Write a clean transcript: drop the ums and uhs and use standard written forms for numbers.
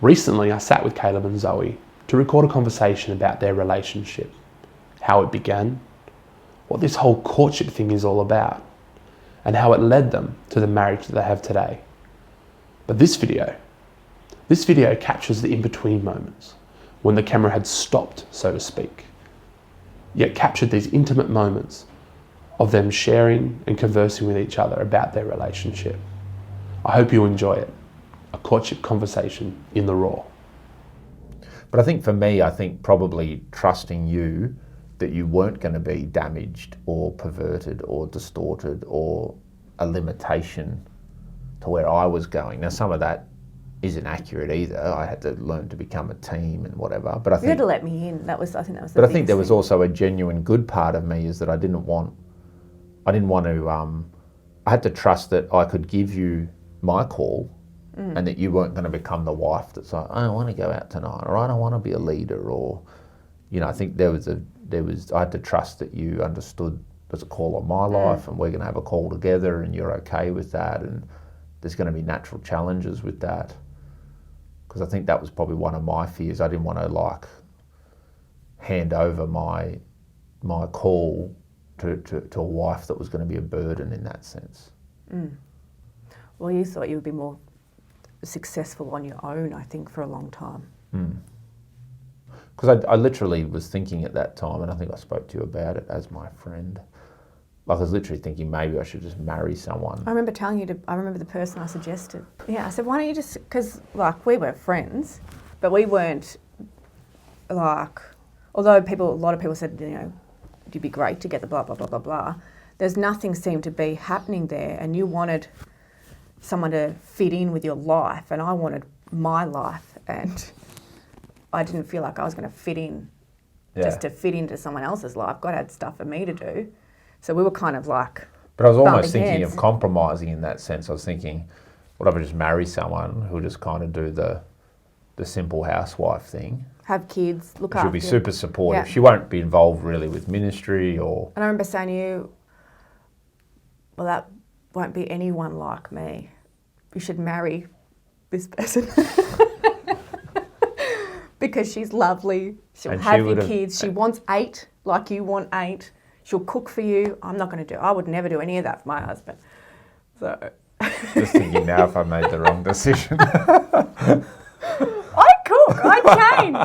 Recently, I sat with Caleb and Zoe to record a conversation about their relationship, how it began, what this whole courtship thing is all about, and how it led them to the marriage that they have today. But this video captures the in-between moments, when the camera had stopped, so to speak, yet captured these intimate moments of them sharing and conversing with each other about their relationship. I hope you enjoy it. A courtship conversation in the raw. But I think for me, probably trusting you that you weren't going to be damaged or perverted or distorted or a limitation to where I was going. Now, some of that isn't accurate either. I had to learn to become a team and whatever. But I think you had to let me in. I think that was. But I think there was also a genuine good part of me is that I didn't want to. I had to trust that I could give you my call, and that you weren't going to become the wife that's like, I don't want to go out tonight, or I don't want to be a leader, or, I think I had to trust that you understood there's a call on my life, and we're going to have a call together, and you're okay with that, and there's going to be natural challenges with that. Because I think that was probably one of my fears. I didn't want to hand over my call to a wife that was going to be a burden in that sense. Well, you thought you would be more successful on your own, I think, for a long time. Because I literally was thinking at that time, and I think I spoke to you about it as my friend. I was literally thinking maybe I should just marry someone. I remember telling you I remember the person I suggested. Yeah, I said, why don't you just, because we were friends, but we weren't although a lot of people said, it'd be great to get the blah, blah, blah, blah, blah. There's nothing seemed to be happening there, and you wanted someone to fit in with your life, and I wanted my life, and I didn't feel like I was going to fit in just to fit into someone else's life. God had stuff for me to do. So we were kind of But I was almost thinking heads. of compromising in that sense. I was thinking, what if I just marry someone who'll just kind of do the simple housewife thing? Have kids, look after. She'll be super supportive. Yeah. She won't be involved really with ministry or... And I remember saying to you, well, that won't be anyone like me. You should marry this person. Because she's lovely. She'll have your kids. She wants 8 like you want 8. She'll cook for you. I would never do any of that for my husband. So. Just thinking now if I made the wrong decision. I cook. I change.